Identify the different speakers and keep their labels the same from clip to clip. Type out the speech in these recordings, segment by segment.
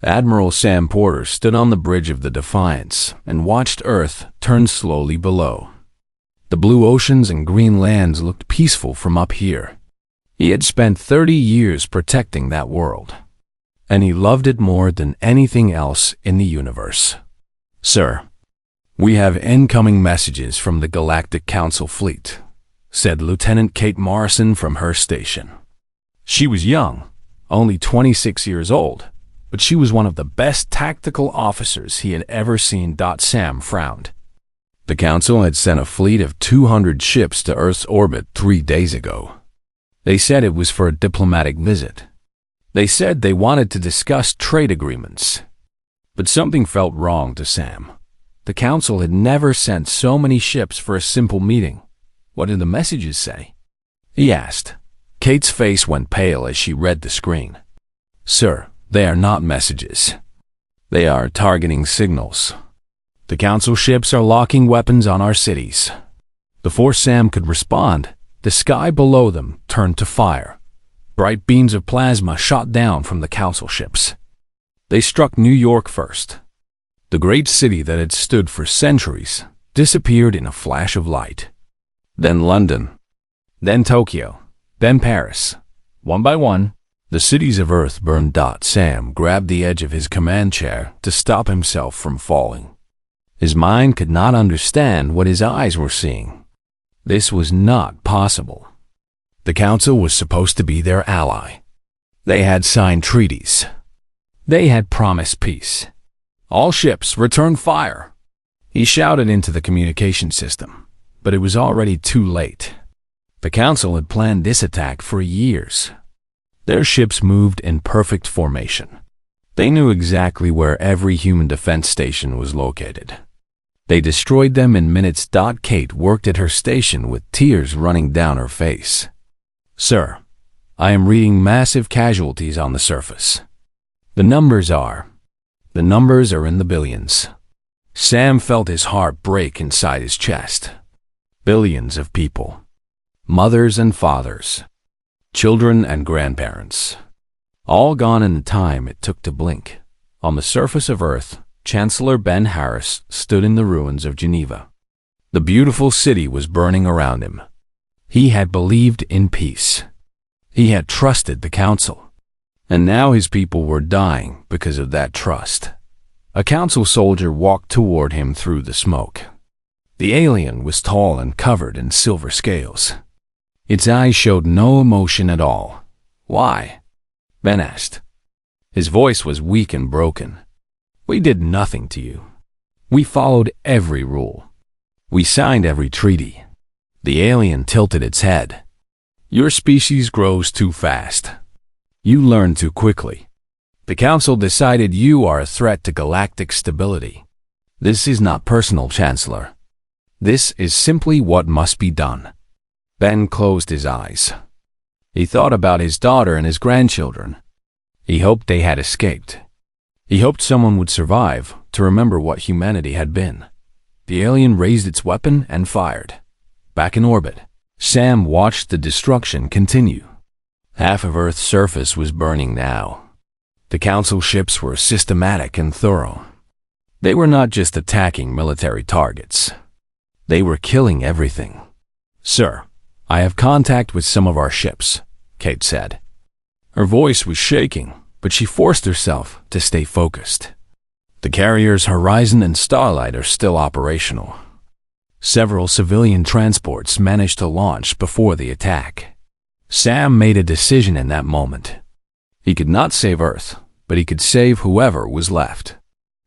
Speaker 1: Admiral Sam Porter stood on the bridge of the Defiance and watched Earth turn slowly below. The blue oceans and green lands looked peaceful from up here. He had spent 30 years protecting that world, and he loved it more than anything else in the universe. "Sir, we have incoming messages from the Galactic Council fleet," said Lieutenant Kate Morrison from her station. She was young, only 26 years old, but she was one of the best tactical officers he had ever seen. Sam frowned. The Council had sent a fleet of 200 ships to Earth's orbit 3 days ago. They said it was for a diplomatic visit. They said they wanted to discuss trade agreements. But something felt wrong to Sam. The Council had never sent so many ships for a simple meeting. What did the messages say? He asked. Kate's face went pale as she read the screen. "Sir, they are not messages. They are targeting signals. The Council ships are locking weapons on our cities." Before Sam could respond, the sky below them turned to fire. Bright beams of plasma shot down from the Council ships. They struck New York first. The great city that had stood for centuries disappeared in a flash of light. Then London. Then Tokyo. Then Paris. One by one, the cities of Earth burned. Sam grabbed the edge of his command chair to stop himself from falling. His mind could not understand what his eyes were seeing. This was not possible. The Council was supposed to be their ally. They had signed treaties. They had promised peace. "All ships, return fire!" He shouted into the communication system, but it was already too late. The Council had planned this attack for years. Their ships moved in perfect formation. They knew exactly where every human defense station was located. They destroyed them in minutes. Kate worked at her station with tears running down her face. "Sir, I am reading massive casualties on the surface. The numbers are in the billions." Sam felt his heart break inside his chest. Billions of people. Mothers and fathers. Children and grandparents. All gone in the time it took to blink. On the surface of Earth, Chancellor Ben Harris stood in the ruins of Geneva. The beautiful city was burning around him. He had believed in peace. He had trusted the Council. And now his people were dying because of that trust. A Council soldier walked toward him through the smoke. The alien was tall and covered in silver scales. Its eyes showed no emotion at all. "Why?" Ben asked. His voice was weak and broken. "We did nothing to you. We followed every rule. We signed every treaty." The alien tilted its head. "Your species grows too fast. You learn too quickly. The Council decided you are a threat to galactic stability. This is not personal, Chancellor. This is simply what must be done." Ben closed his eyes. He thought about his daughter and his grandchildren. He hoped they had escaped. He hoped someone would survive to remember what humanity had been. The alien raised its weapon and fired. Back in orbit, Sam watched the destruction continue. Half of Earth's surface was burning now. The Council ships were systematic and thorough. They were not just attacking military targets. They were killing everything. "Sir, I have contact with some of our ships," Kate said. Her voice was shaking, but she forced herself to stay focused. The carriers Horizon and Starlight are still operational. Several civilian transports managed to launch before the attack. Sam made a decision in that moment. He could not save Earth, but he could save whoever was left.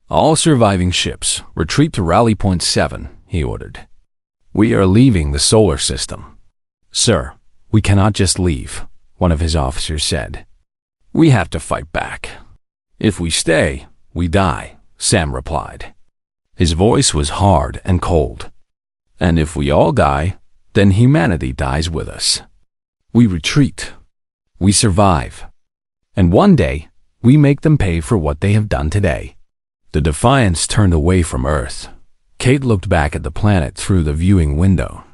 Speaker 1: "All surviving ships, retreat to Rally Point 7, he ordered. "We are leaving the solar system." "Sir, we cannot just leave," one of his officers said. "We have to fight back. If we stay, we die," Sam replied. His voice was hard and cold. "And if we all die, then humanity dies with us. We retreat. We survive. And one day, we make them pay for what they have done today." The Defiance turned away from Earth. Kate looked back at the planet through the viewing window.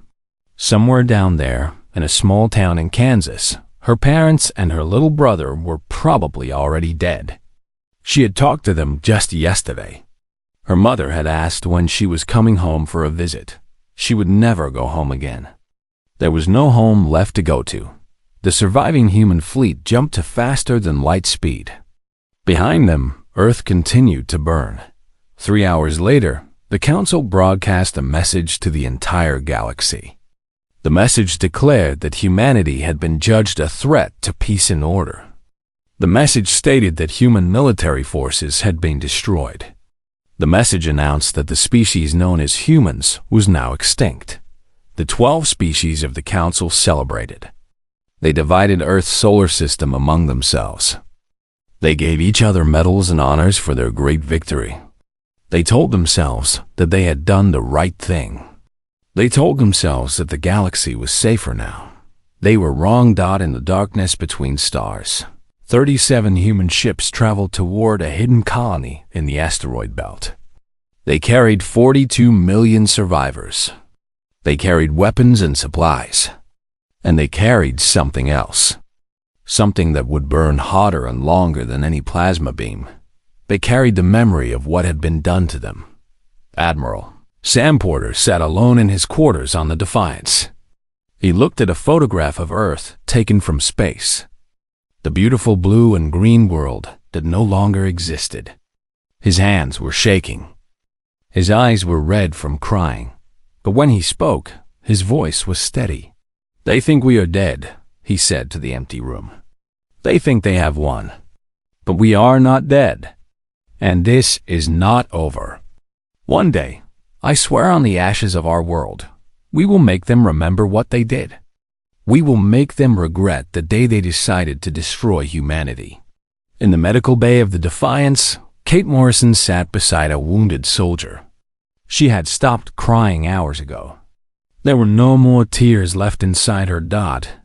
Speaker 1: Somewhere down there, in a small town in Kansas, her parents and her little brother were probably already dead. She had talked to them just yesterday. Her mother had asked when she was coming home for a visit. She would never go home again. There was no home left to go to. The surviving human fleet jumped to faster than light speed. Behind them, Earth continued to burn. 3 hours later, the Council broadcast a message to the entire galaxy. The message declared that humanity had been judged a threat to peace and order. The message stated that human military forces had been destroyed. The message announced that the species known as humans was now extinct. The 12 species of the Council celebrated. They divided Earth's solar system among themselves. They gave each other medals and honors for their great victory. They told themselves that they had done the right thing. They told themselves that the galaxy was safer now. They were wrong. In the darkness between stars, 37 human ships traveled toward a hidden colony in the asteroid belt. They carried 42 million survivors. They carried weapons and supplies. And they carried something else. Something that would burn hotter and longer than any plasma beam. They carried the memory of what had been done to them. Admiral Sam Porter sat alone in his quarters on the Defiance. He looked at a photograph of Earth taken from space. The beautiful blue and green world that no longer existed. His hands were shaking. His eyes were red from crying. But when he spoke, his voice was steady. "They think we are dead," he said to the empty room. "They think they have won. But we are not dead. And this is not over. One day, I swear on the ashes of our world, we will make them remember what they did. We will make them regret the day they decided to destroy humanity." In the medical bay of the Defiance, Kate Morrison sat beside a wounded soldier. She had stopped crying hours ago. There were no more tears left inside her.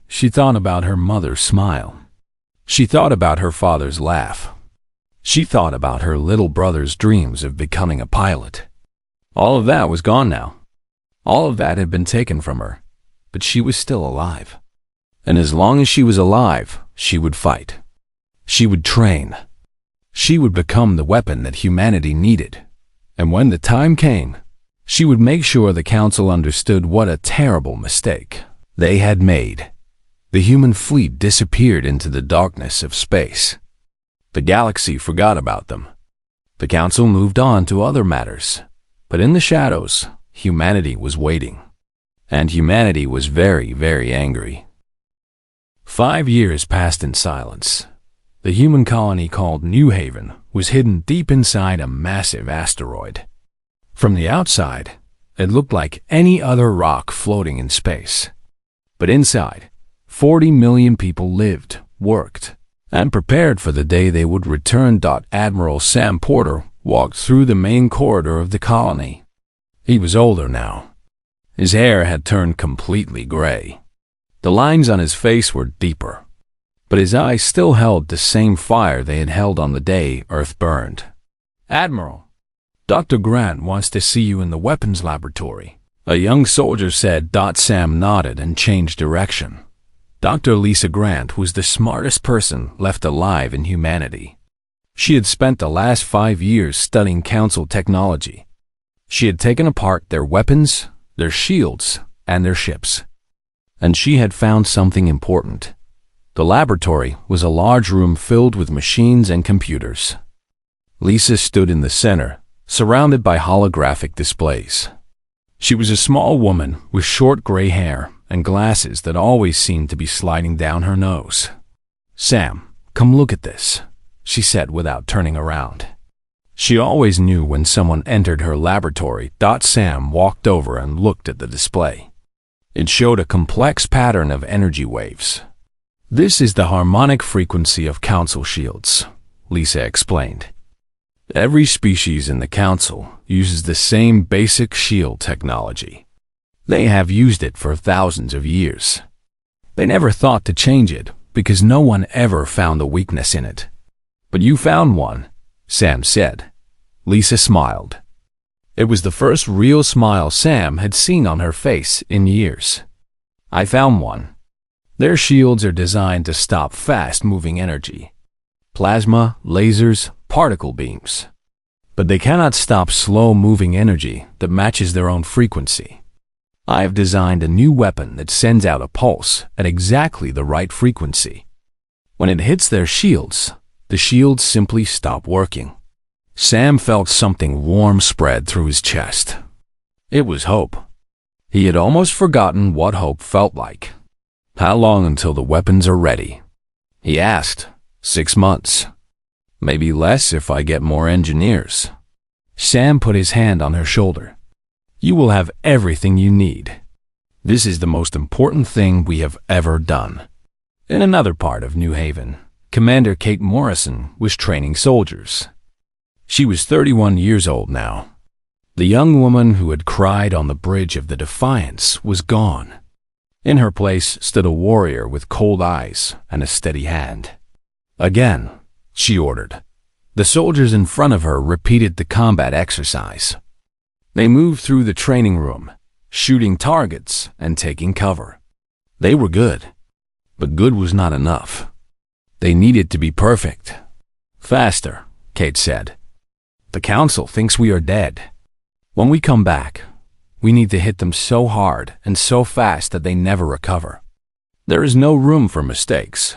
Speaker 1: She thought about her mother's smile. She thought about her father's laugh. She thought about her little brother's dreams of becoming a pilot. All of that was gone now. All of that had been taken from her, but she was still alive. And as long as she was alive, she would fight. She would train. She would become the weapon that humanity needed. And when the time came, she would make sure the Council understood what a terrible mistake they had made. The human fleet disappeared into the darkness of space. The galaxy forgot about them. The Council moved on to other matters. But in the shadows, humanity was waiting. And humanity was very, very angry. 5 years passed in silence. The human colony called New Haven was hidden deep inside a massive asteroid. From the outside, it looked like any other rock floating in space. But inside, 40 million people lived, worked, and prepared for the day they would return. Admiral Sam Porter walked through the main corridor of the colony. He was older now. His hair had turned completely gray. The lines on his face were deeper, but his eyes still held the same fire they had held on the day Earth burned. "Admiral, Dr. Grant wants to see you in the weapons laboratory," a young soldier said. Sam nodded and changed direction. Dr. Lisa Grant was the smartest person left alive in humanity. She had spent the last 5 years studying Council technology. She had taken apart their weapons, their shields, and their ships. And she had found something important. The laboratory was a large room filled with machines and computers. Lisa stood in the center, surrounded by holographic displays. She was a small woman with short gray hair and glasses that always seemed to be sliding down her nose. "Sam, come look at this," she said without turning around. She always knew when someone entered her laboratory. Sam walked over and looked at the display. It showed a complex pattern of energy waves. "This is the harmonic frequency of Council shields," Lisa explained. "Every species in the Council uses the same basic shield technology. They have used it for thousands of years. They never thought to change it because no one ever found a weakness in it. But you found one," Sam said. Lisa smiled. It was the first real smile Sam had seen on her face in years. "I found one. Their shields are designed to stop fast-moving energy. Plasma, lasers, particle beams. But they cannot stop slow-moving energy that matches their own frequency. I have designed a new weapon that sends out a pulse at exactly the right frequency. When it hits their shields, the shields simply stop working. Sam felt something warm spread through his chest. It was hope. He had almost forgotten what hope felt like. How long until the weapons are ready? He asked. 6 months. Maybe less if I get more engineers. Sam put his hand on her shoulder. You will have everything you need. This is the most important thing we have ever done. In another part of New Haven, Commander Kate Morrison was training soldiers. She was 31 years old now. The young woman who had cried on the bridge of the Defiance was gone. In her place stood a warrior with cold eyes and a steady hand. Again, she ordered. The soldiers in front of her repeated the combat exercise. They moved through the training room, shooting targets and taking cover. They were good, but good was not enough. They needed to be perfect. Faster, Kate said. The council thinks we are dead. When we come back, we need to hit them so hard and so fast that they never recover. There is no room for mistakes.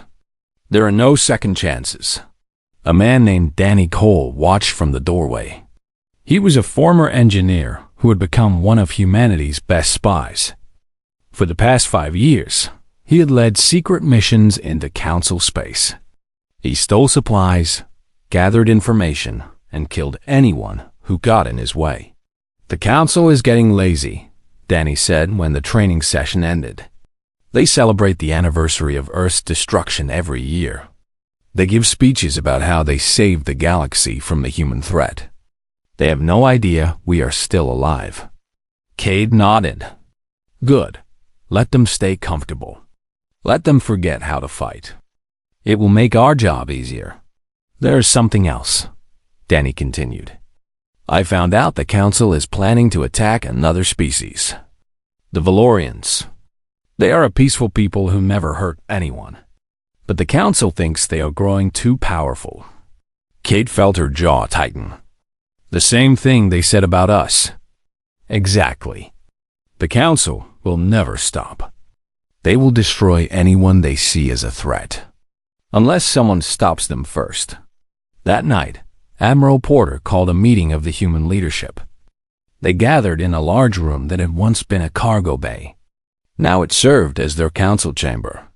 Speaker 1: There are no second chances. A man named Danny Cole watched from the doorway. He was a former engineer who had become one of humanity's best spies. For the past 5 years, he had led secret missions into council space. He stole supplies, gathered information, and killed anyone who got in his way. The council is getting lazy, Danny said when the training session ended. They celebrate the anniversary of Earth's destruction every year. They give speeches about how they saved the galaxy from the human threat. They have no idea we are still alive. Cade nodded. Good. Let them stay comfortable. Let them forget how to fight. It will make our job easier. There is something else, Danny continued. I found out the council is planning to attack another species. The Valorians. They are a peaceful people who never hurt anyone. But the council thinks they are growing too powerful. Kate felt her jaw tighten. The same thing they said about us. Exactly. The council will never stop. They will destroy anyone they see as a threat, unless someone stops them first. That night, Admiral Porter called a meeting of the human leadership. They gathered in a large room that had once been a cargo bay. Now it served as their council chamber.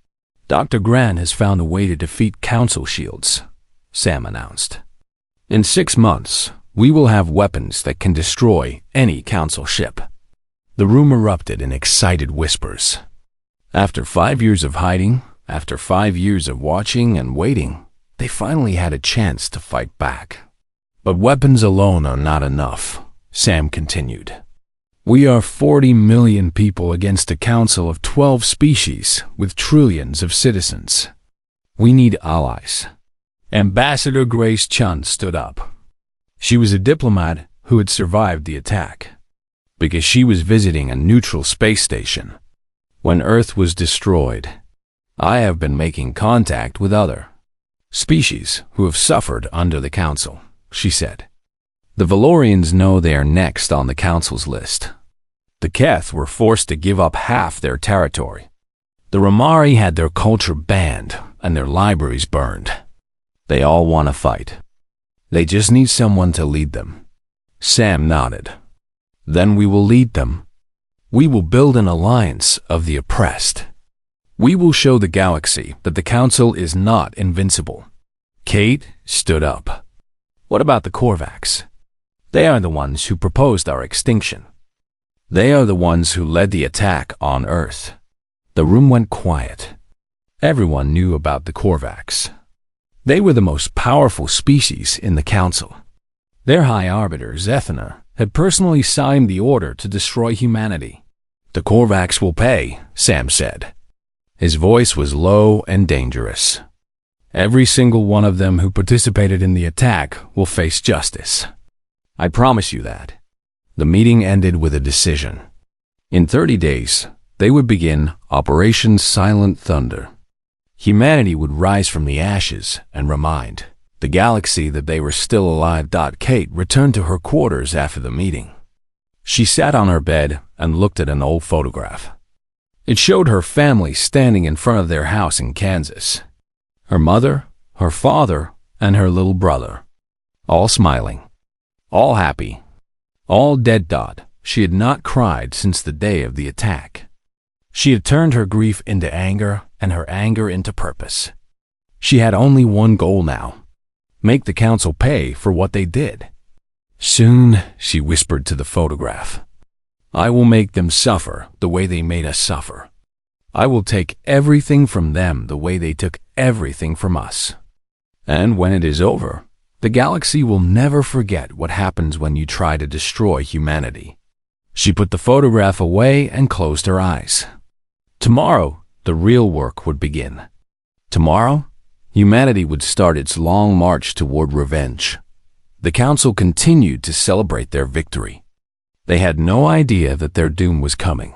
Speaker 1: Dr. Gran has found a way to defeat council shields, Sam announced. In 6 months, we will have weapons that can destroy any council ship. The room erupted in excited whispers. After 5 years of hiding, after 5 years of watching and waiting, they finally had a chance to fight back. But weapons alone are not enough, Sam continued. We are 40 million people against a council of 12 species with trillions of citizens. We need allies. Ambassador Grace Chun stood up. She was a diplomat who had survived the attack, because she was visiting a neutral space station when Earth was destroyed. I have been making contact with other species who have suffered under the council, she said. The Valorians know they are next on the council's list. The Keth were forced to give up half their territory. The Ramari had their culture banned and their libraries burned. They all want to fight. They just need someone to lead them. Sam nodded. Then we will lead them. We will build an alliance of the oppressed. We will show the galaxy that the council is not invincible. Kate stood up. What about the Korvax? They are the ones who proposed our extinction. They are the ones who led the attack on Earth. The room went quiet. Everyone knew about the Korvax. They were the most powerful species in the council. Their High Arbiter, Zethana, had personally signed the order to destroy humanity. The Korvax will pay, Sam said. His voice was low and dangerous. Every single one of them who participated in the attack will face justice. I promise you that. The meeting ended with a decision. In 30 days, they would begin Operation Silent Thunder. Humanity would rise from the ashes and remind the The galaxy that they were still alive. Kate returned to her quarters after the meeting. She sat on her bed and looked at an old photograph. It showed her family standing in front of their house in Kansas. Her mother, her father, and her little brother. All smiling. All happy. All dead. She had not cried since the day of the attack. She had turned her grief into anger and her anger into purpose. She had only one goal now. Make the council pay for what they did. Soon, she whispered to the photograph, I will make them suffer the way they made us suffer. I will take everything from them the way they took everything from us. And when it is over, the galaxy will never forget what happens when you try to destroy humanity. She put the photograph away and closed her eyes. Tomorrow, the real work would begin. Tomorrow, humanity would start its long march toward revenge. The council continued to celebrate their victory. They had no idea that their doom was coming.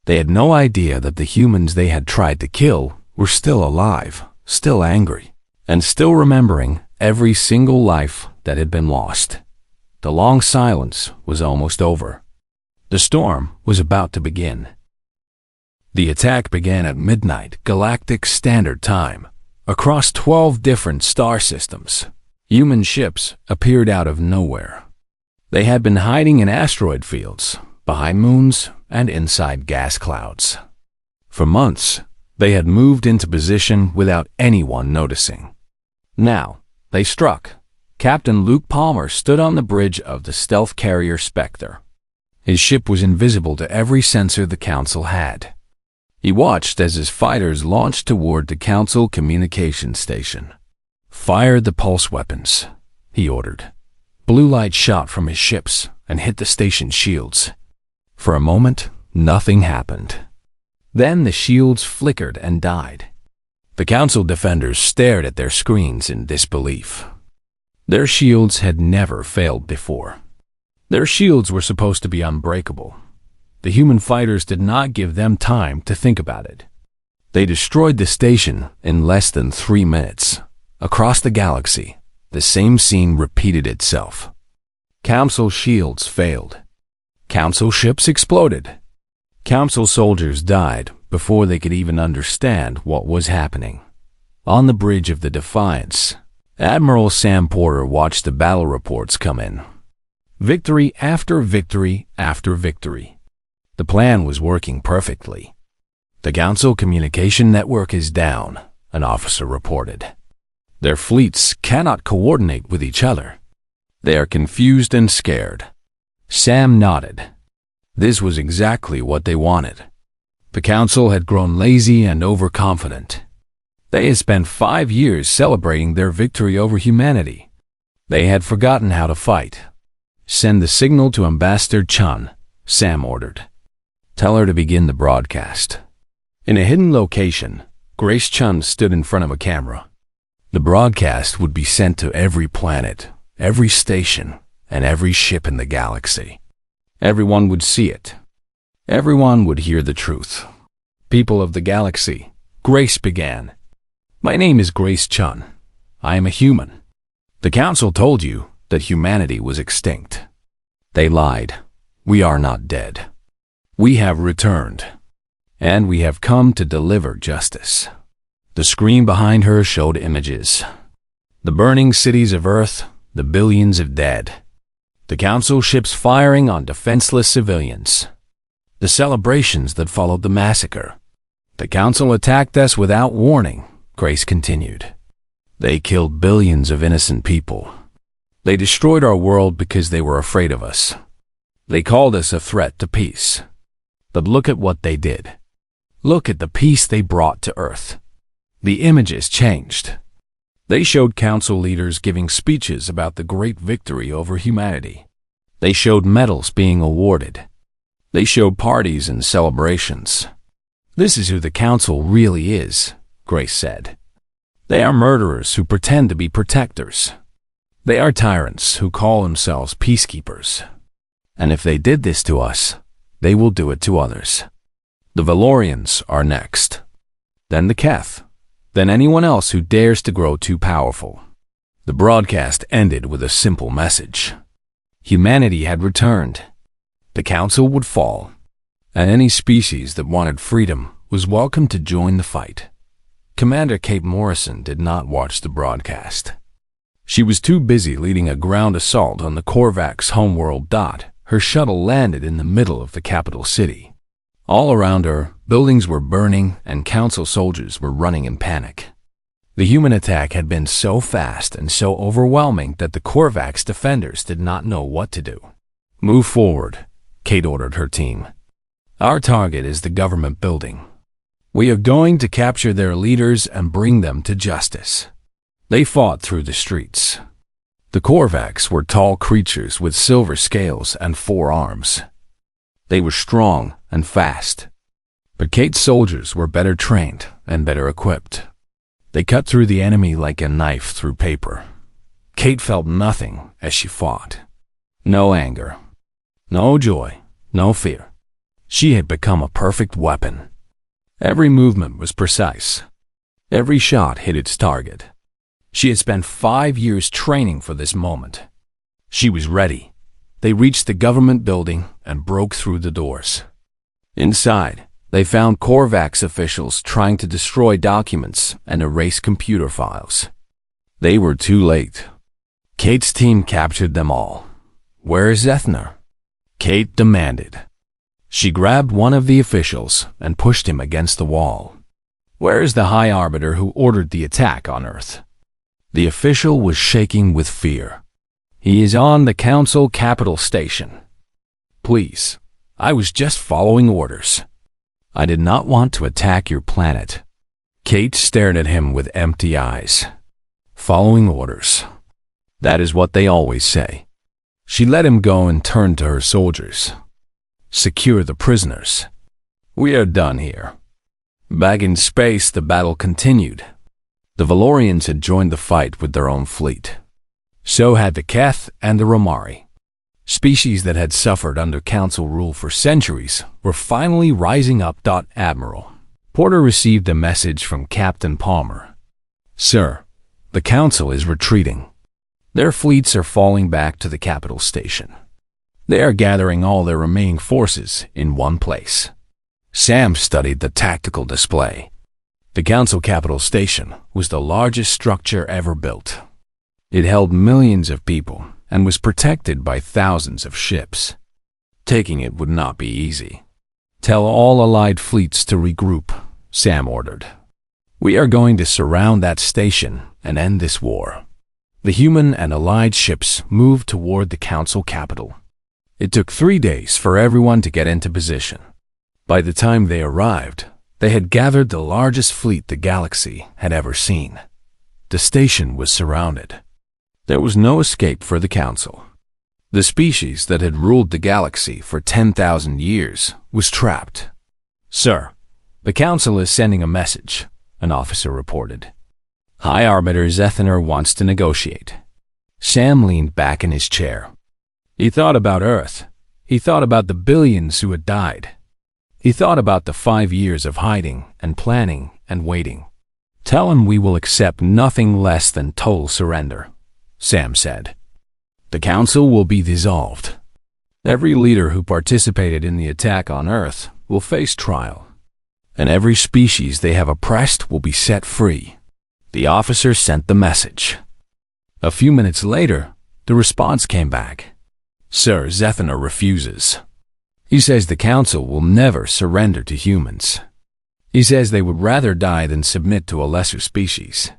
Speaker 1: They had no idea that the humans they had tried to kill were still alive, still angry, and still remembering every single life that had been lost. The long silence was almost over. The storm was about to begin. The attack began at midnight, Galactic Standard Time, across 12 different star systems. Human ships appeared out of nowhere. They had been hiding in asteroid fields, behind moons, and inside gas clouds. For months, they had moved into position without anyone noticing. Now, they struck. Captain Luke Palmer stood on the bridge of the stealth carrier Spectre. His ship was invisible to every sensor the Council had. He watched as his fighters launched toward the Council communication station. Fire the pulse weapons, he ordered. Blue light shot from his ships and hit the station shields. For a moment, nothing happened. Then the shields flickered and died. The Council defenders stared at their screens in disbelief. Their shields had never failed before. Their shields were supposed to be unbreakable. The human fighters did not give them time to think about it. They destroyed the station in less than 3 minutes. Across the galaxy, the same scene repeated itself. Council shields failed. Council ships exploded. Council soldiers died before they could even understand what was happening. On the bridge of the Defiance, Admiral Sam Porter watched the battle reports come in. Victory after victory after victory. The plan was working perfectly. The Council communication network is down, an officer reported. Their fleets cannot coordinate with each other. They are confused and scared. Sam nodded. This was exactly what they wanted. The Council had grown lazy and overconfident. They had spent 5 years celebrating their victory over humanity. They had forgotten how to fight. Send the signal to Ambassador Chun, Sam ordered. Tell her to begin the broadcast. In a hidden location, Grace Chun stood in front of a camera. The broadcast would be sent to every planet, every station, and every ship in the galaxy. Everyone would see it. Everyone would hear the truth. People of the galaxy, Grace began. My name is Grace Chun. I am a human. The Council told you that humanity was extinct. They lied. We are not dead. We have returned. And we have come to deliver justice. The screen behind her showed images. The burning cities of Earth, the billions of dead. The Council ships firing on defenseless civilians. The celebrations that followed the massacre. The Council attacked us without warning, Grace continued. They killed billions of innocent people. They destroyed our world because they were afraid of us. They called us a threat to peace. But look at what they did. Look at the peace they brought to Earth. The images changed. They showed Council leaders giving speeches about the great victory over humanity. They showed medals being awarded. They showed parties and celebrations. This is who the Council really is, Grace said. They are murderers who pretend to be protectors. They are tyrants who call themselves peacekeepers. And if they did this to us, they will do it to others. The Valorians are next. Then the Keth. Then anyone else who dares to grow too powerful. The broadcast ended with a simple message. Humanity had returned. The council would fall, and any species that wanted freedom was welcome to join the fight. Commander Kate Morrison did not watch the broadcast. She was too busy leading a ground assault on the Korvax homeworld. Her shuttle landed in the middle of the capital city. All around her, buildings were burning and council soldiers were running in panic. The human attack had been so fast and so overwhelming that the Korvax defenders did not know what to do. "Move forward," Kate ordered her team. "Our target is the government building. We are going to capture their leaders and bring them to justice." They fought through the streets. The Korvax were tall creatures with silver scales and 4 arms. They were strong and fast. But Kate's soldiers were better trained and better equipped. They cut through the enemy like a knife through paper. Kate felt nothing as she fought. No anger, no joy, no fear. She had become a perfect weapon. Every movement was precise. Every shot hit its target. She had spent 5 years training for this moment. She was ready. They reached the government building and broke through the doors. Inside, they found Korvax officials trying to destroy documents and erase computer files. They were too late. Kate's team captured them all. "Where is Zethner?" Kate demanded. She grabbed one of the officials and pushed him against the wall. "Where is the High Arbiter who ordered the attack on Earth?" The official was shaking with fear. "He is on the Council Capital Station." "Please, I was just following orders. I did not want to attack your planet." Kate stared at him with empty eyes. Following orders. That is what they always say. She let him go and turned to her soldiers. "Secure the prisoners. We are done here." Back in space, the battle continued. The Valorians had joined the fight with their own fleet. So had the Keth and the Romari. Species that had suffered under Council rule for centuries were finally rising up. Admiral Porter received a message from Captain Palmer. "Sir, the Council is retreating. Their fleets are falling back to the capital station. They are gathering all their remaining forces in one place." Sam studied the tactical display. The Council Capital Station was the largest structure ever built. It held millions of people and was protected by thousands of ships. Taking it would not be easy. "Tell all allied fleets to regroup," Sam ordered. "We are going to surround that station and end this war." The human and allied ships moved toward the Council capital. It took 3 days for everyone to get into position. By the time they arrived, they had gathered the largest fleet the galaxy had ever seen. The station was surrounded. There was no escape for the Council. The species that had ruled the galaxy for 10,000 years was trapped. "Sir, the Council is sending a message," an officer reported. "High Arbiter Zethner wants to negotiate." Sam leaned back in his chair. He thought about Earth. He thought about the billions who had died. He thought about the 5 years of hiding and planning and waiting. "Tell him we will accept nothing less than total surrender," Sam said. "The Council will be dissolved. Every leader who participated in the attack on Earth will face trial, and every species they have oppressed will be set free." The officer sent the message. A few minutes later, the response came back. "Sir, Zethner refuses. He says the Council will never surrender to humans. He says they would rather die than submit to a lesser species."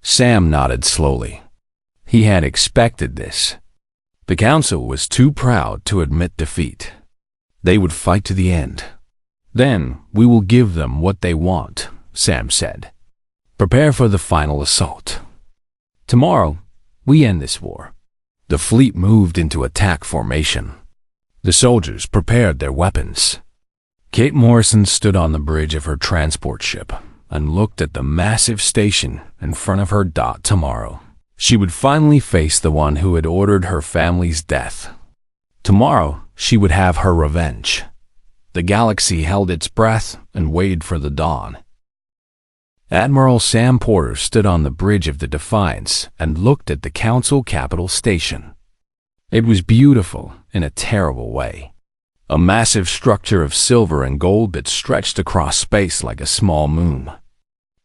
Speaker 1: Sam nodded slowly. He had expected this. The Council was too proud to admit defeat. They would fight to the end. "Then we will give them what they want," Sam said. "Prepare for the final assault. Tomorrow, we end this war." The fleet moved into attack formation. The soldiers prepared their weapons. Kate Morrison stood on the bridge of her transport ship and looked at the massive station in front of her. Tomorrow, she would finally face the one who had ordered her family's death. Tomorrow, she would have her revenge. The galaxy held its breath and waited for the dawn. Admiral Sam Porter stood on the bridge of the Defiance and looked at the Council Capital Station. It was beautiful in a terrible way. A massive structure of silver and gold that stretched across space like a small moon.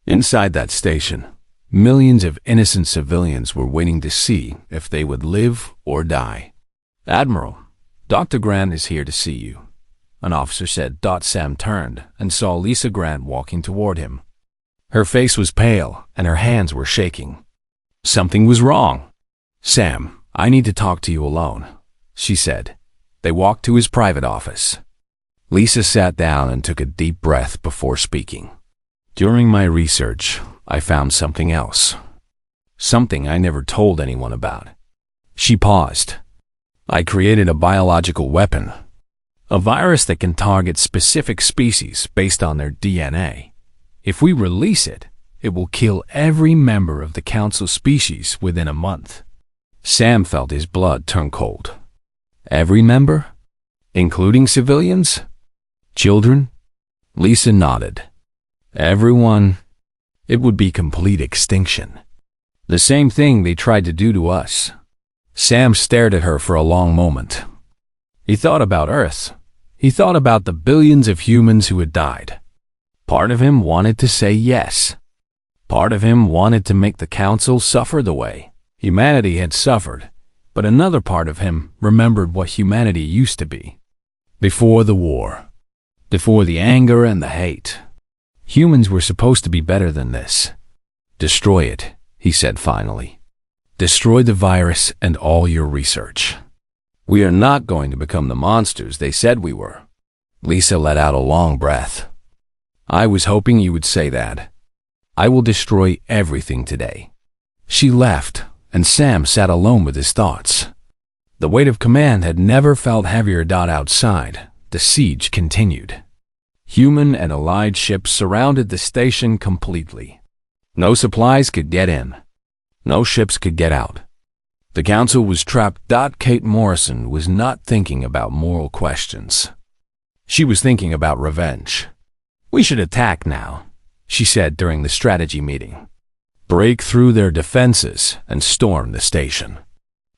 Speaker 1: Inside that station, millions of innocent civilians were waiting to see if they would live or die. "Admiral, Dr. Grant is here to see you," an officer said. Sam turned and saw Lisa Grant walking toward him. Her face was pale and her hands were shaking. Something was wrong. "Sam, I need to talk to you alone," she said. They walked to his private office. Lisa sat down and took a deep breath before speaking. "During my research, I found something else. Something I never told anyone about." She paused. "I created a biological weapon. A virus that can target specific species based on their DNA. If we release it, it will kill every member of the Council species within a month." Sam felt his blood turn cold. "Every member? Including civilians? Children?" Lisa nodded. "Everyone. It would be complete extinction. The same thing they tried to do to us." Sam stared at her for a long moment. He thought about Earth. He thought about the billions of humans who had died. Part of him wanted to say yes. Part of him wanted to make the Council suffer the way humanity had suffered, but another part of him remembered what humanity used to be. Before the war, before the anger and the hate, humans were supposed to be better than this. "Destroy it," he said finally. "Destroy the virus and all your research. We are not going to become the monsters they said we were." Lisa let out a long breath. "I was hoping you would say that. I will destroy everything today." She left, and Sam sat alone with his thoughts. The weight of command had never felt heavier. Outside, the siege continued. Human and allied ships surrounded the station completely. No supplies could get in. No ships could get out. The Council was trapped. Kate Morrison was not thinking about moral questions. She was thinking about revenge. "We should attack now," she said during the strategy meeting. "Break through their defenses and storm the station.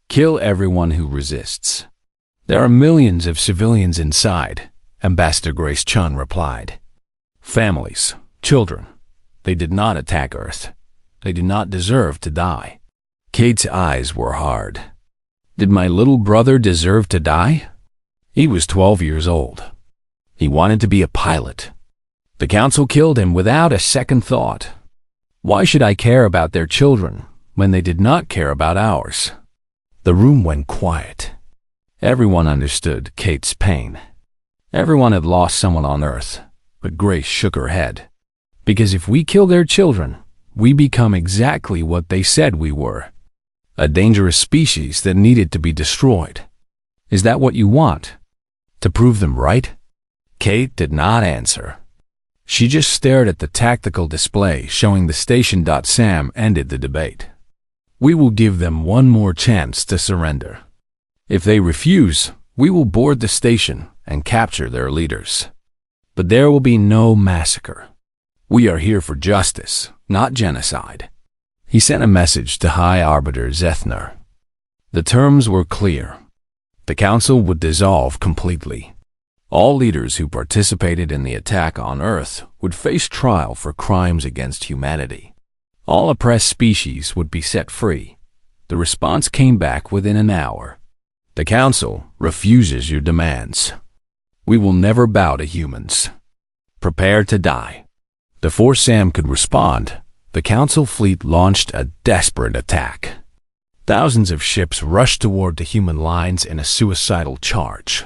Speaker 1: Kill everyone who resists. There are millions of civilians inside," Ambassador Grace Chun replied. "Families, children. They did not attack Earth. They do not deserve to die." Kate's eyes were hard. Did my little brother deserve to die? He was 12 years old. He wanted to be a pilot. The Council killed him without a second thought. Why should I care about their children when they did not care about ours? The room went quiet. Everyone understood Kate's pain. Everyone had lost someone on Earth, but Grace shook her head. Because if we kill their children, we become exactly what they said we were. A dangerous species that needed to be destroyed. Is that what you want? To prove them right? Kate did not answer. She just stared at the tactical display showing the station. Sam ended the debate. "We will give them one more chance to surrender. If they refuse, we will board the station and capture their leaders. But there will be no massacre. We are here for justice, not genocide." He sent a message to High Arbiter Zethner. The terms were clear. The Council would dissolve completely. All leaders who participated in the attack on Earth would face trial for crimes against humanity. All oppressed species would be set free. The response came back within an hour. "The Council refuses your demands. We will never bow to humans. Prepare to die." Before Sam could respond, the Council fleet launched a desperate attack. Thousands of ships rushed toward the human lines in a suicidal charge.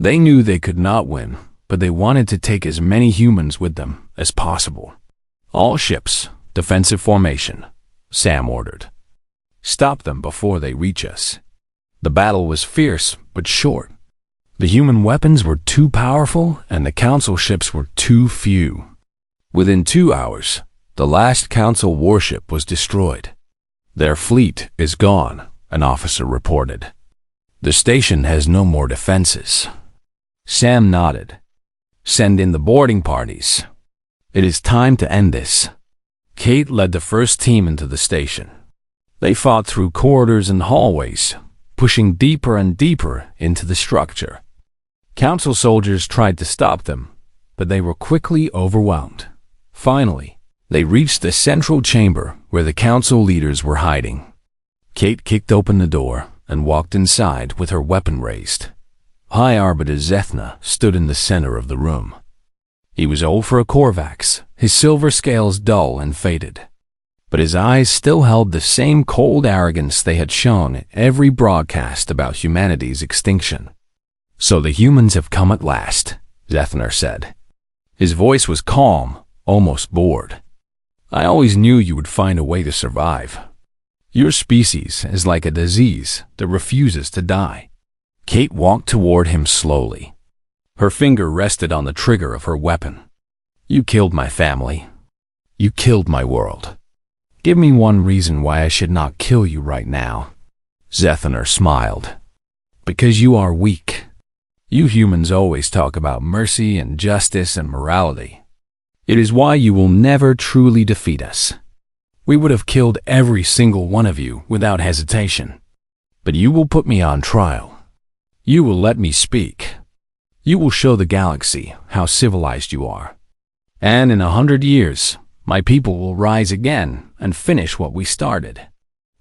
Speaker 1: They knew they could not win, but they wanted to take as many humans with them as possible. "All ships, defensive formation," Sam ordered. "Stop them before they reach us." The battle was fierce but short. The human weapons were too powerful and the Council ships were too few. Within 2 hours, the last Council warship was destroyed. "Their fleet is gone," an officer reported. "The station has no more defenses." Sam nodded. "Send in the boarding parties. It is time to end this." Kate led the first team into the station. They fought through corridors and hallways, pushing deeper and deeper into the structure. Council soldiers tried to stop them, but they were quickly overwhelmed. Finally, they reached the central chamber where the council leaders were hiding. Kate kicked open the door and walked inside with her weapon raised. High Arbiter Zethna stood in the center of the room. He was old for a Korvax, his silver scales dull and faded. But his eyes still held the same cold arrogance they had shown in every broadcast about humanity's extinction. "So the humans have come at last," Zethner said. His voice was calm, almost bored. "I always knew you would find a way to survive. Your species is like a disease that refuses to die." Kate walked toward him slowly. Her finger rested on the trigger of her weapon. "You killed my family. You killed my world. Give me one reason why I should not kill you right now." Zethner smiled. "Because you are weak. You humans always talk about mercy and justice and morality. It is why you will never truly defeat us. We would have killed every single one of you without hesitation. But you will put me on trial. You will let me speak. You will show the galaxy how civilized you are. And in 100 years, my people will rise again and finish what we started."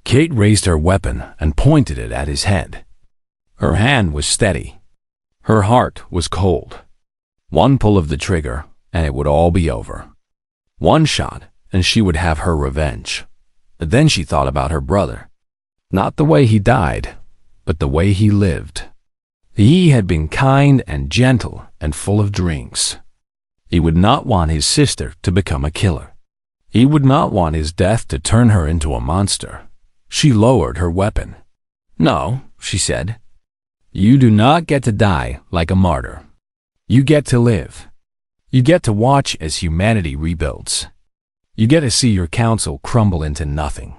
Speaker 1: Kate raised her weapon and pointed it at his head. Her hand was steady. Her heart was cold. One pull of the trigger, and it would all be over. One shot, and she would have her revenge. But then she thought about her brother. Not the way he died, but the way he lived. He had been kind and gentle and full of dreams. He would not want his sister to become a killer. He would not want his death to turn her into a monster. She lowered her weapon. "No," she said. "You do not get to die like a martyr. You get to live. You get to watch as humanity rebuilds. You get to see your council crumble into nothing.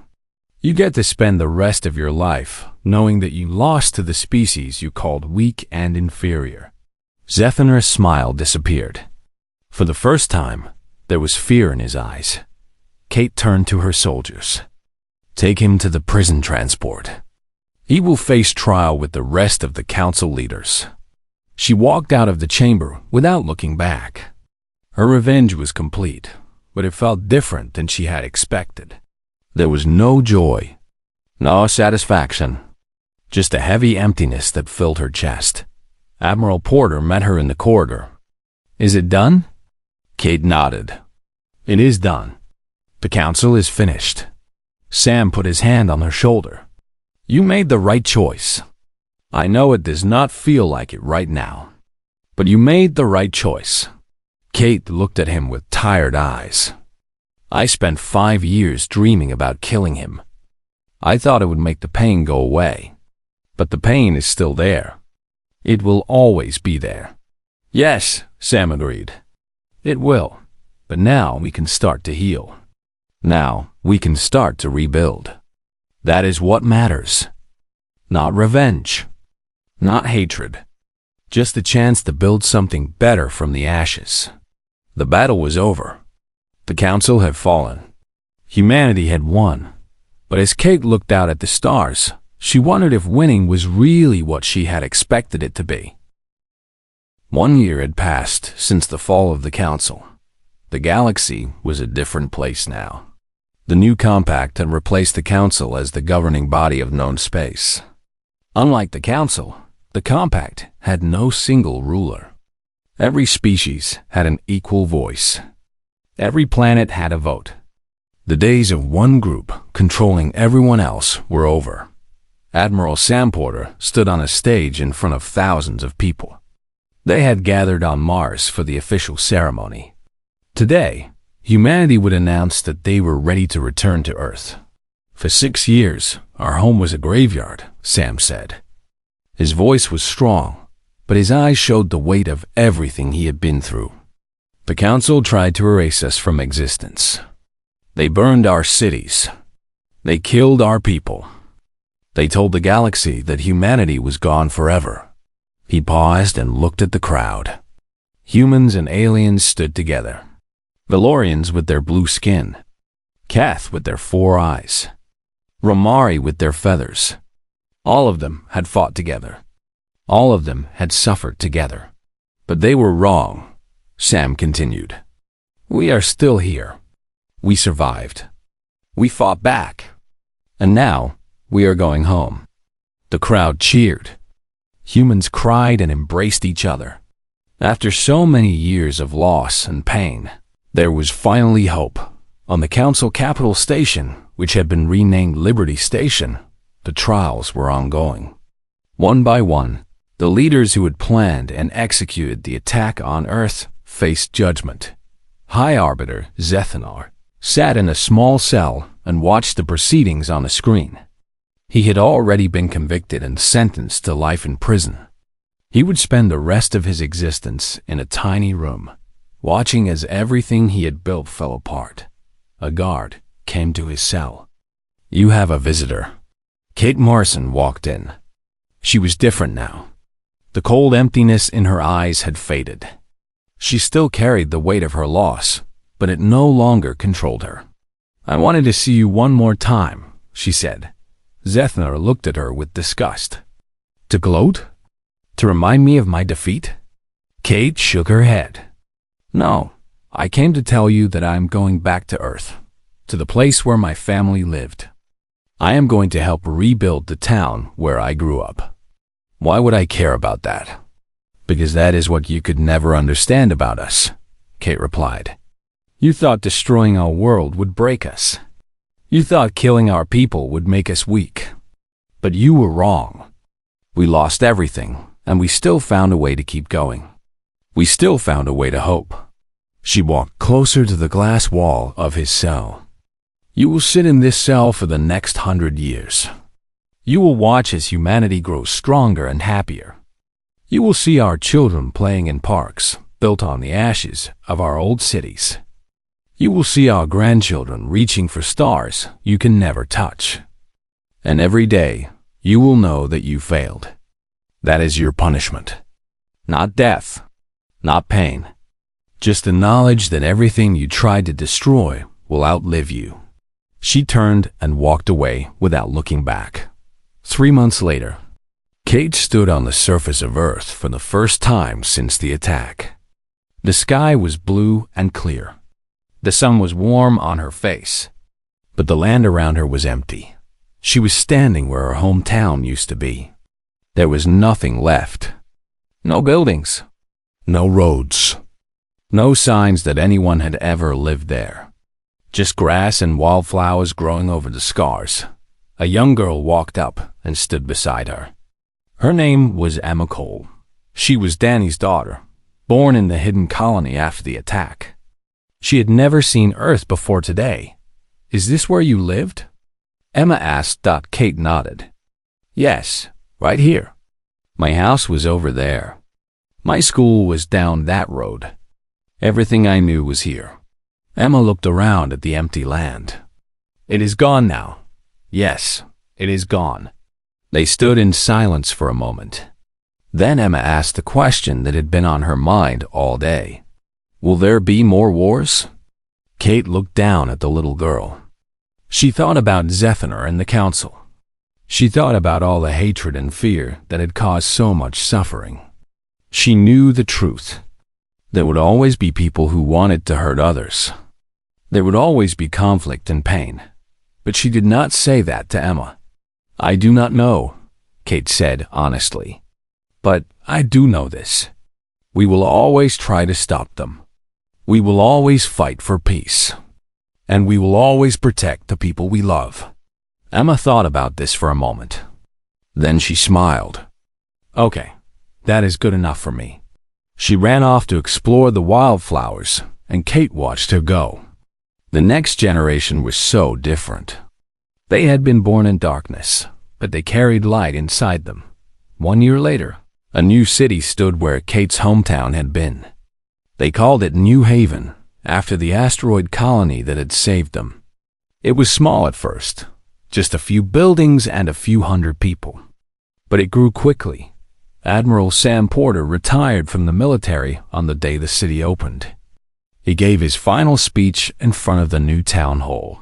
Speaker 1: You get to spend the rest of your life knowing that you lost to the species you called weak and inferior." Zethner's smile disappeared. For the first time, there was fear in his eyes. Kate turned to her soldiers. "Take him to the prison transport. He will face trial with the rest of the council leaders." She walked out of the chamber without looking back. Her revenge was complete, but it felt different than she had expected. There was no joy, no satisfaction, just a heavy emptiness that filled her chest. Admiral Porter met her in the corridor. "Is it done?" Kate nodded. "It is done. The council is finished." Sam put his hand on her shoulder. "You made the right choice. I know it does not feel like it right now, but you made the right choice." Kate looked at him with tired eyes. "I spent 5 years dreaming about killing him. I thought it would make the pain go away. But the pain is still there. It will always be there." "Yes," Sam agreed. "It will. But now we can start to heal. Now we can start to rebuild. That is what matters. Not revenge. Not hatred. Just a chance to build something better from the ashes." The battle was over. The council had fallen. Humanity had won. But as Kate looked out at the stars, she wondered if winning was really what she had expected it to be. 1 year had passed since the fall of the council. The galaxy was a different place now. The new compact had replaced the council as the governing body of known space. Unlike the council, the compact had no single ruler. Every species had an equal voice. Every planet had a vote. The days of one group controlling everyone else were over. Admiral Sam Porter stood on a stage in front of thousands of people. They had gathered on Mars for the official ceremony. Today, humanity would announce that they were ready to return to Earth. "For 6 years, our home was a graveyard," Sam said. His voice was strong, but his eyes showed the weight of everything he had been through. "The council tried to erase us from existence. They burned our cities. They killed our people. They told the galaxy that humanity was gone forever." He paused and looked at the crowd. Humans and aliens stood together. Valorians with their blue skin. Kath with their 4 eyes, Romari with their feathers. All of them had fought together. All of them had suffered together. But they were wrong, Sam continued. We are still here. We survived. We fought back. And now, we are going home. The crowd cheered. Humans cried and embraced each other. After so many years of loss and pain, there was finally hope. On the Council Capital Station, which had been renamed Liberty Station, the trials were ongoing. One by one, the leaders who had planned and executed the attack on Earth faced judgment. High Arbiter Zethanar sat in a small cell and watched the proceedings on a screen. He had already been convicted and sentenced to life in prison. He would spend the rest of his existence in a tiny room, watching as everything he had built fell apart. A guard came to his cell. You have a visitor. Kate Morrison walked in. She was different now. The cold emptiness in her eyes had faded. She still carried the weight of her loss, but it no longer controlled her. I wanted to see you one more time, she said. Zethanar looked at her with disgust. To gloat? To remind me of my defeat? Kate shook her head. No, I came to tell you that I am going back to Earth, to the place where my family lived. I am going to help rebuild the town where I grew up. Why would I care about that? Because that is what you could never understand about us, Kate replied. You thought destroying our world would break us. You thought killing our people would make us weak. But you were wrong. We lost everything, and we still found a way to keep going. We still found a way to hope. She walked closer to the glass wall of his cell. You will sit in this cell for the next 100 years. You will watch as humanity grows stronger and happier. You will see our children playing in parks built on the ashes of our old cities. You will see our grandchildren reaching for stars you can never touch. And every day, you will know that you failed. That is your punishment. Not death, not pain. Just the knowledge that everything you tried to destroy will outlive you. She turned and walked away without looking back. 3 months later, Kate stood on the surface of Earth for the first time since the attack. The sky was blue and clear. The sun was warm on her face, but the land around her was empty. She was standing where her hometown used to be. There was nothing left. No buildings, no roads, no signs that anyone had ever lived there. Just grass and wildflowers growing over the scars. A young girl walked up and stood beside her. Her name was Emma Cole. She was Danny's daughter, born in the hidden colony after the attack. She had never seen Earth before today. Is this where you lived? Emma asked. Kate nodded. Yes, right here. My house was over there. My school was down that road. Everything I knew was here. Emma looked around at the empty land. It is gone now. Yes, it is gone. They stood in silence for a moment. Then Emma asked the question that had been on her mind all day. Will there be more wars? Kate looked down at the little girl. She thought about Zethanar and the council. She thought about all the hatred and fear that had caused so much suffering. She knew the truth. There would always be people who wanted to hurt others. There would always be conflict and pain. But she did not say that to Emma. I do not know, Kate said honestly. But I do know this. We will always try to stop them. We will always fight for peace. And we will always protect the people we love. Emma thought about this for a moment. Then she smiled. Okay, that is good enough for me. She ran off to explore the wildflowers, and Kate watched her go. The next generation was so different. They had been born in darkness, but they carried light inside them. 1 year later, a new city stood where Kate's hometown had been. They called it New Haven, after the asteroid colony that had saved them. It was small at first, just a few buildings and a few hundred people. But it grew quickly. Admiral Sam Porter retired from the military on the day the city opened. He gave his final speech in front of the new town hall.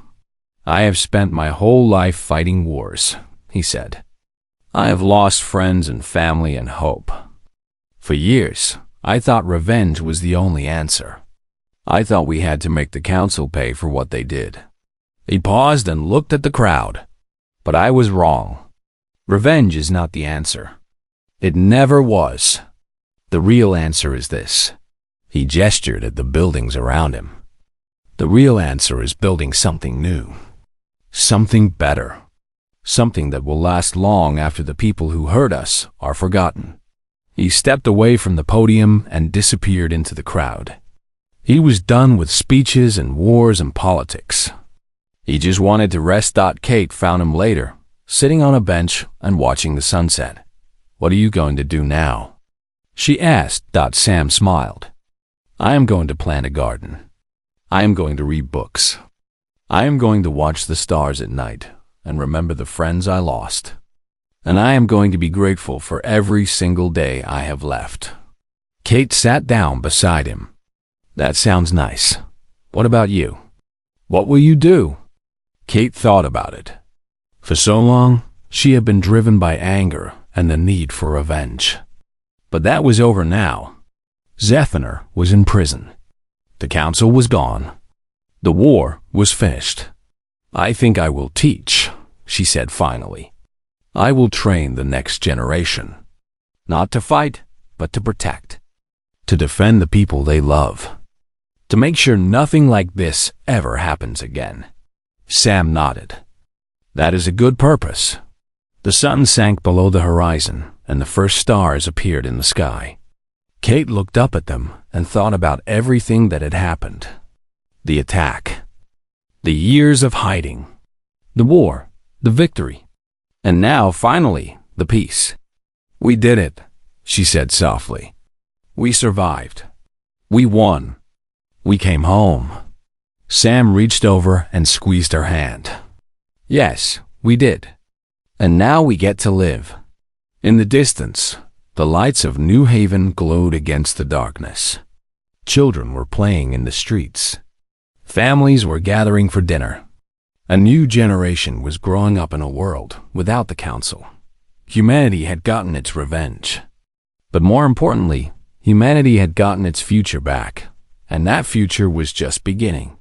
Speaker 1: I have spent my whole life fighting wars, he said. I have lost friends and family and hope. For years, I thought revenge was the only answer. I thought we had to make the council pay for what they did. He paused and looked at the crowd. But I was wrong. Revenge is not the answer. It never was. The real answer is this. He gestured at the buildings around him. The real answer is building something new. Something better. Something that will last long after the people who hurt us are forgotten. He stepped away from the podium and disappeared into the crowd. He was done with speeches and wars and politics. He just wanted to rest. Kate found him later, sitting on a bench and watching the sunset. What are you going to do now? She asked. Sam smiled. I am going to plant a garden. I am going to read books. I am going to watch the stars at night and remember the friends I lost. And I am going to be grateful for every single day I have left. Kate sat down beside him. That sounds nice. What about you? What will you do? Kate thought about it. For so long, she had been driven by anger and the need for revenge. But that was over now. Zephyr was in prison. The council was gone. The war was finished. I think I will teach, she said finally. I will train the next generation. Not to fight, but to protect. To defend the people they love. To make sure nothing like this ever happens again. Sam nodded. That is a good purpose. The sun sank below the horizon, and the first stars appeared in the sky. Kate looked up at them and thought about everything that had happened. The attack. The years of hiding. The war. The victory. And now, finally, the peace. We did it, she said softly. We survived. We won. We came home. Sam reached over and squeezed her hand. Yes, we did. And now we get to live. In the distance, the lights of New Haven glowed against the darkness. Children were playing in the streets. Families were gathering for dinner. A new generation was growing up in a world without the council. Humanity had gotten its revenge. But more importantly, humanity had gotten its future back, and that future was just beginning.